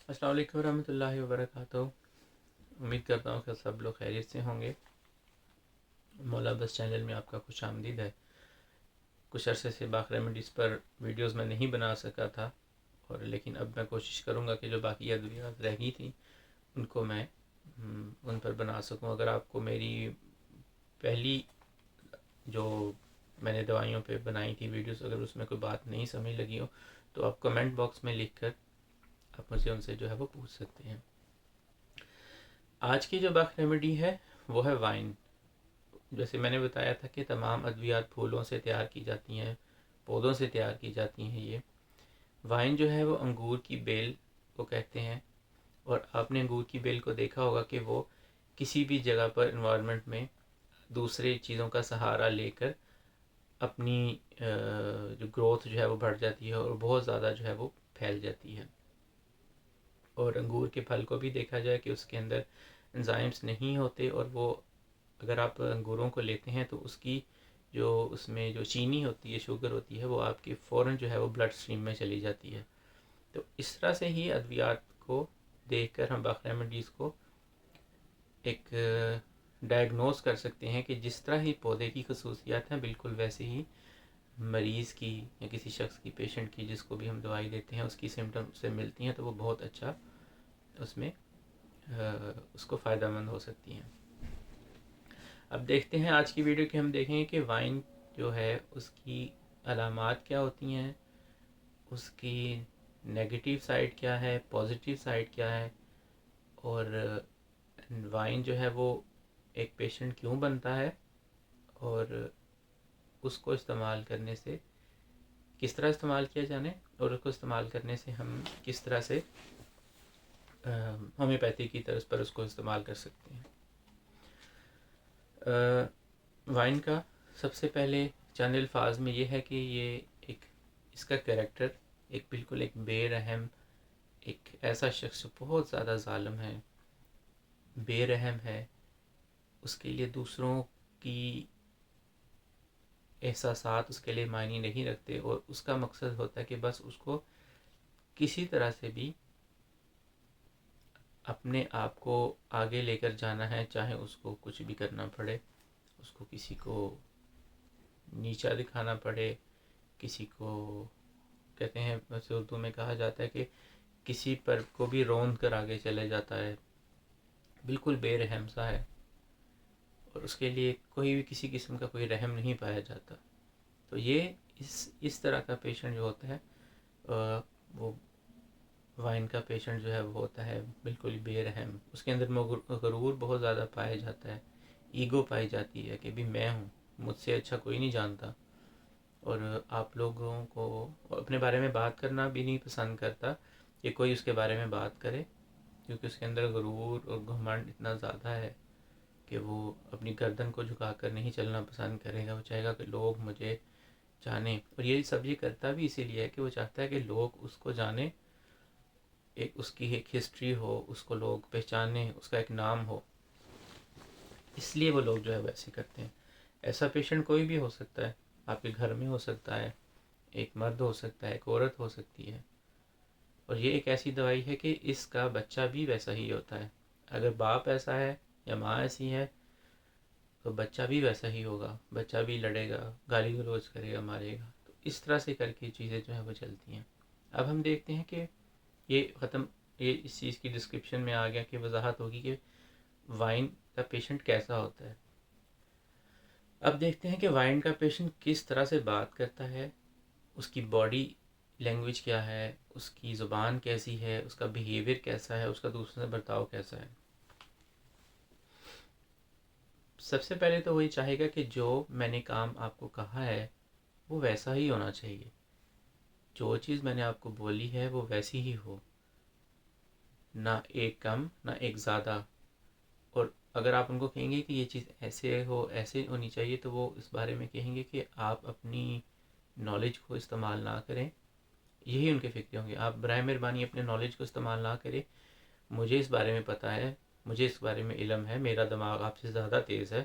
अस्सलाम वालेकुम रहमतुल्लाहि व बरकातुहू। उम्मीद करता हूँ कि सब लोग खैरियत से होंगे। मौला बस चैनल में आपका खुश आमदीद है। कुछ अरसे से बाक़ रेमेडीज़ पर वीडियोस में नहीं बना सका था, और लेकिन अब मैं कोशिश करूँगा कि जो बाकी अद्वियात रह गई थी उनको मैं उन पर बना सकूँ। अगर आपको मेरी पहली जो मैंने दवाइयों पे बनाई थी वीडियोस, अगर उसमें कोई बात नहीं समझ लगी हो तो आप कमेंट बॉक्स में लिख कर आप मुझसे उनसे जो है वो पूछ सकते हैं। आज की जो बाक़ रेमेडी है वो है वाइन। जैसे मैंने बताया था कि तमाम अद्वियात फूलों से तैयार की जाती हैं, पौधों से तैयार की जाती हैं। ये वाइन जो है वो अंगूर की बेल को कहते हैं, और आपने अंगूर की बेल को देखा होगा कि वो किसी भी जगह पर इन्वायरमेंट में दूसरे चीज़ों का सहारा लेकर अपनी जो ग्रोथ जो है वो बढ़ जाती है और बहुत ज़्यादा जो है वो फैल जाती है। और अंगूर के फल को भी देखा जाए कि उसके अंदर एंजाइम्स नहीं होते, और वो अगर आप अंगूरों को लेते हैं तो उसकी जो उसमें जो चीनी होती है, शुगर होती है, वो आपकी फ़ौरन जो है वो ब्लड स्ट्रीम में चली जाती है। तो इस तरह से ही अद्वियात को देखकर हम बाक़ रेमेडीज़ को एक डायग्नोस कर सकते हैं कि जिस तरह ही पौधे की खसूसियात हैं बिल्कुल वैसे ही मरीज़ की या किसी शख्स की, पेशेंट की, जिसको भी हम दवाई देते हैं उसकी सिम्टम से मिलती हैं, तो वो बहुत अच्छा उसमें उसको फ़ायदेमंद हो सकती हैं। अब देखते हैं आज की वीडियो की, हम देखेंगे कि वाइन जो है उसकी अलामात क्या होती हैं, उसकी नेगेटिव साइड क्या है, पॉजिटिव साइड क्या है, और वाइन जो है वो एक पेशेंट क्यों बनता है, और उसको इस्तेमाल करने से किस तरह इस्तेमाल किया जाने, और उसको इस्तेमाल करने से हम किस तरह से होम्योपैथी की तर्ज पर उसको इस्तेमाल कर सकते हैं। वाइन का सबसे पहले चंद अल्फाज में ये है कि ये एक इसका कैरेक्टर एक बिल्कुल एक बेरहम, एक ऐसा शख्स जो बहुत ज़्यादा ज़ालिम है, बेरहम है, उसके लिए दूसरों की एहसासात उसके लिए मायने नहीं रखते, और उसका मकसद होता है कि बस उसको किसी तरह से भी अपने आप को आगे लेकर जाना है, चाहे उसको कुछ भी करना पड़े, उसको किसी को नीचा दिखाना पड़े, किसी को कहते हैं, वैसे उर्दू में कहा जाता है कि किसी पर को भी रौंद कर आगे चले जाता है, बिल्कुल बेरहम सा है, और उसके लिए कोई भी किसी किस्म का कोई रहम नहीं पाया जाता। तो ये इस तरह का पेशेंट जो होता है वो वाइन का पेशेंट जो है वो होता है बिल्कुल बेरहम। उसके अंदर गरूर बहुत ज़्यादा पाया जाता है, ईगो पाई जाती है कि भी मैं हूँ, मुझसे अच्छा कोई नहीं जानता, और आप लोगों को अपने बारे में बात करना भी नहीं पसंद करता कि कोई उसके बारे में बात करे, क्योंकि उसके अंदर गरूर और घमंड इतना ज़्यादा है कि वो अपनी गर्दन को झुका कर नहीं चलना पसंद करेगा। वो चाहेगा कि लोग मुझे जाने, और ये सब ये करता भी इसीलिए है कि वो चाहता है कि लोग उसको जाने, एक उसकी एक हिस्ट्री हो, उसको लोग पहचाने, उसका एक नाम हो, इसलिए वो लोग जो है वैसे करते हैं। ऐसा पेशेंट कोई भी हो सकता है, आपके घर में हो सकता है, एक मर्द हो सकता है, एक औरत हो सकती है, और ये एक ऐसी दवाई है कि इसका बच्चा भी वैसा ही होता है। अगर बाप ऐसा है या माँ ऐसी है तो बच्चा भी वैसा ही होगा, बच्चा भी लड़ेगा, गाली गलौज करेगा, मारेगा। तो इस तरह से करके चीज़ें जो है वो चलती हैं। अब हम देखते हैं कि ये ख़त्म, ये इस चीज़ की डिस्क्रिप्शन में आ गया कि वजाहत होगी कि वाइन का पेशेंट कैसा होता है। अब देखते हैं कि वाइन का पेशेंट किस तरह से बात करता है, उसकी बॉडी लैंग्वेज क्या है, उसकी ज़ुबान कैसी है, उसका बिहेवियर कैसा है, उसका दूसरों से बर्ताव कैसा है। सबसे पहले तो वही चाहेगा कि जो मैंने काम आपको कहा है वो वैसा ही होना चाहिए, जो चीज़ मैंने आपको बोली है वो वैसी ही हो, ना एक कम ना एक ज़्यादा। और अगर आप उनको कहेंगे कि ये चीज़ ऐसे हो, ऐसे होनी चाहिए, तो वो इस बारे में कहेंगे कि आप अपनी नॉलेज को इस्तेमाल ना करें। यही उनके फ़िक्रे होंगे, आप बराए मेहरबानी अपने नॉलेज को इस्तेमाल ना करें, मुझे इस बारे में पता है, मुझे इस बारे में इल्म है, मेरा दिमाग आपसे ज़्यादा तेज़ है,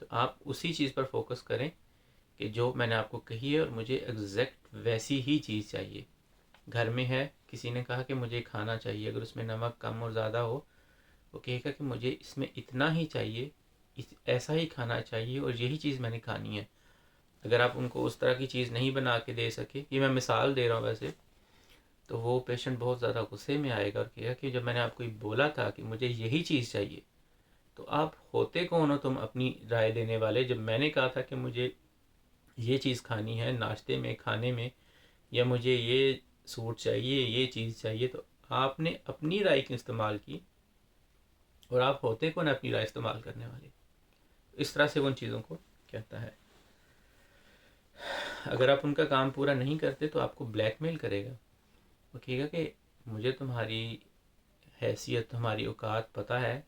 तो आप उसी चीज़ पर फोकस करें कि जो मैंने आपको कही है, और मुझे एग्जैक्ट वैसी ही चीज़ चाहिए। घर में है, किसी ने कहा कि मुझे खाना चाहिए, अगर उसमें नमक कम और ज़्यादा हो, वो कहेगा कि मुझे इसमें इतना ही चाहिए, ऐसा ही खाना चाहिए और यही चीज़ मैंने खानी है। अगर आप उनको उस तरह की चीज़ नहीं बना के दे सके, ये मैं मिसाल दे रहा हूँ वैसे, तो वो पेशेंट बहुत ज़्यादा गुस्से में आएगा और कहेगा कि जब मैंने आपको बोला था कि मुझे यही चीज़ चाहिए, तो आप होते कौन हो तुम अपनी राय देने वाले? जब मैंने कहा था कि मुझे ये चीज़ खानी है नाश्ते में, खाने में, या मुझे ये सूट चाहिए, ये चीज़ चाहिए, तो आपने अपनी राय क्यों इस्तेमाल की? और आप होते कौन अपनी राय इस्तेमाल करने वाले? इस तरह से वो उन चीज़ों को कहता है। अगर आप उनका काम पूरा नहीं करते तो आपको ब्लैकमेल करेगा। वो कहेगा कि मुझे तुम्हारी हैसियत, तुम्हारी औकात पता है,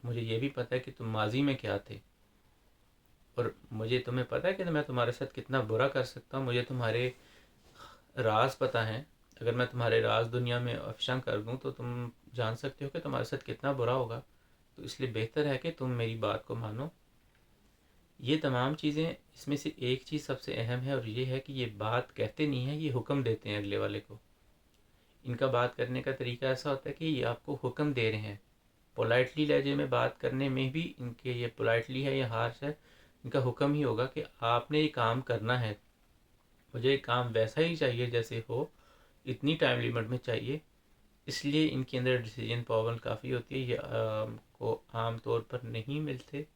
मुझे ये भी पता है कि तुम माजी में क्या थे, और मुझे तुम्हें पता है कि मैं तुम्हारे साथ कितना बुरा कर सकता हूँ। मुझे तुम्हारे राज पता है, अगर मैं तुम्हारे राज दुनिया में अफशा कर दूँ तो तुम जान सकते हो कि तुम्हारे साथ कितना बुरा होगा। तो इसलिए बेहतर है कि तुम मेरी बात को मानो। ये तमाम चीज़ें, इसमें से एक चीज़ सबसे अहम है, और ये है कि ये बात कहते नहीं हैं, ये हुक्म देते हैं अगले वाले को। इनका बात करने का तरीका ऐसा होता है कि ये आपको हुक्म दे रहे हैं। पोलाइटली लहजे में बात करने में भी इनके, ये पोलाइटली है या हार्श है, इनका हुक्म ही होगा कि आपने ये काम करना है, मुझे काम वैसा ही चाहिए जैसे हो, इतनी टाइम लिमिट में चाहिए। इसलिए इनके अंदर डिसीजन पावर काफ़ी होती है। ये को आम तौर पर नहीं मिलते,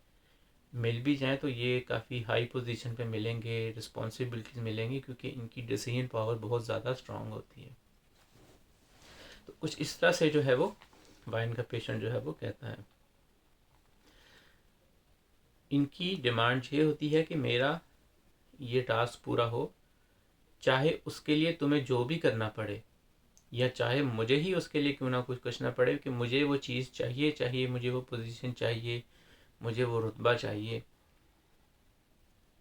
मिल भी जाएँ तो ये काफ़ी हाई पोजीशन पे मिलेंगे, रिस्पॉन्सिबिलिटीज़ मिलेंगी, क्योंकि इनकी डिसीजन पावर बहुत ज़्यादा स्ट्रांग होती है। तो कुछ इस तरह से जो है वो वाइन का पेशेंट जो है वो कहता है। इनकी डिमांड ये होती है कि मेरा ये टास्क पूरा हो, चाहे उसके लिए तुम्हें जो भी करना पड़े, या चाहे मुझे ही उसके लिए क्यों ना कुछ करना पड़े, कि मुझे वो चीज़ चाहिए, मुझे वो पोजीशन चाहिए, मुझे वो रुतबा चाहिए।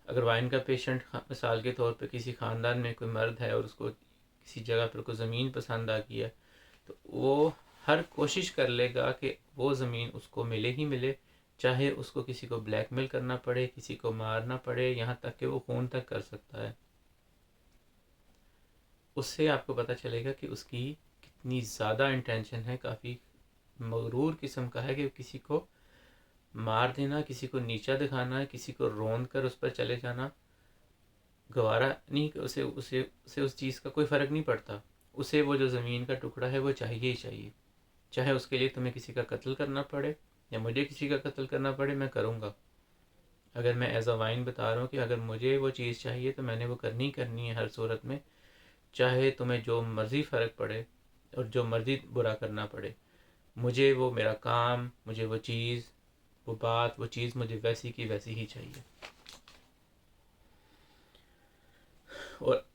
अगर वाइन का पेशेंट मिसाल के तौर पे किसी ख़ानदान में कोई मर्द है और उसको किसी जगह पर कोई ज़मीन पसंद आ गई है, तो वो हर कोशिश कर लेगा कि वो ज़मीन उसको मिले ही मिले, चाहे उसको किसी को ब्लैकमेल करना पड़े, किसी को मारना पड़े, यहाँ तक कि वो खून तक कर सकता है। उससे आपको पता चलेगा कि उसकी कितनी ज़्यादा इंटेंशन है, काफ़ी मगरूर किस्म का है, कि किसी को मार देना, किसी को नीचा दिखाना, किसी को रोंद कर उस पर चले जाना गवारा नहीं। उसे उसे उसे उस चीज़ का कोई फ़र्क नहीं पड़ता। उसे वो जो ज़मीन का टुकड़ा है वो चाहिए ही चाहिए, चाहे उसके लिए तुम्हें किसी का कत्ल करना पड़े या मुझे किसी का कत्ल करना पड़े, मैं करूँगा। अगर मैं एज अ वाइन बता रहा हूँ कि अगर मुझे वो चीज़ चाहिए तो मैंने वो करनी करनी है हर सूरत में, चाहे तुम्हें जो मर्ज़ी फ़र्क पड़े और जो मर्ज़ी बुरा करना पड़े, मुझे वो मेरा काम, मुझे वो चीज़, वो बात, वो चीज़ मुझे वैसी की वैसी ही चाहिए। और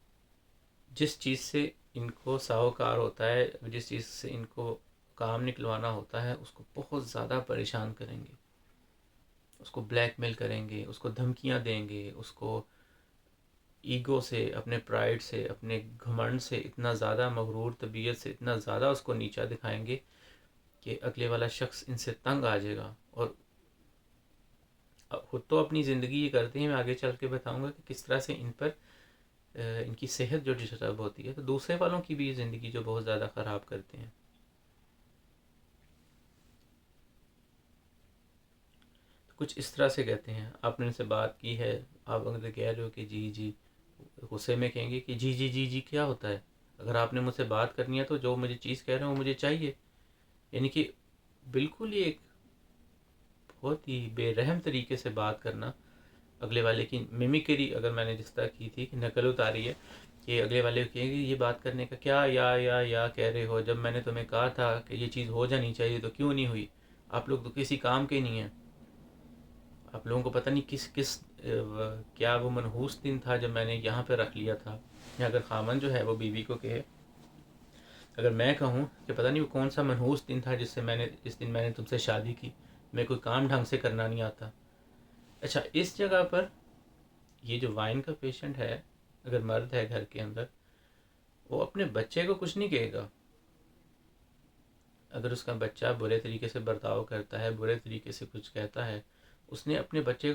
जिस चीज़ से इनको साहूकार होता है, जिस चीज़ से इनको काम निकलवाना होता है, उसको बहुत ज़्यादा परेशान करेंगे, उसको ब्लैकमेल करेंगे, उसको धमकियां देंगे, उसको ईगो से, अपने प्राइड से, अपने घमंड से इतना ज़्यादा, मगरूर तबीयत से इतना ज़्यादा उसको नीचा दिखाएंगे कि अगले वाला शख्स इनसे तंग आ जाएगा। और खुद तो अपनी ज़िंदगी ये करते हैं, मैं आगे चल के बताऊँगा कि किस तरह से इन पर इनकी सेहत जो डिस्टर्ब होती है, तो दूसरे वालों की भी ज़िंदगी जो बहुत ज़्यादा ख़राब करते हैं। तो कुछ इस तरह से कहते हैं। आपने उनसे बात की है, आप अगर कह रहे हो कि जी जी, गुस्से में कहेंगे कि जी जी जी जी क्या होता है? अगर आपने मुझसे बात करनी है तो जो मुझे चीज़ कह रहे हो वो मुझे चाहिए। यानी कि बिल्कुल ही एक बहुत ही बेरहम तरीके से बात करना, अगले वाले की मिमिक्री, अगर मैंने जिस तरह की थी कि नकल उतारी है, कि अगले वाले को कहेंगे ये बात करने का क्या या कह रहे हो, जब मैंने तुम्हें कहा था कि ये चीज़ हो जानी चाहिए तो क्यों नहीं हुई? आप लोग तो किसी काम के नहीं हैं। आप लोगों को पता नहीं किस किस क्या वो मनहूस दिन था जब मैंने यहाँ पे रख लिया था। या अगर खामन जो है वो बीवी को कहे, अगर मैं कहूँ कि पता नहीं वो कौन सा मनहूस दिन था जिस दिन मैंने तुमसे शादी की, मेरे कोई काम ढंग से करना नहीं आता। अच्छा, इस जगह पर ये जो वाइन का पेशेंट है, अगर मर्द है घर के अंदर, वो अपने बच्चे को कुछ नहीं कहेगा। अगर उसका बच्चा बुरे तरीके से बर्ताव करता है, बुरे तरीके से कुछ कहता है, उसने अपने बच्चे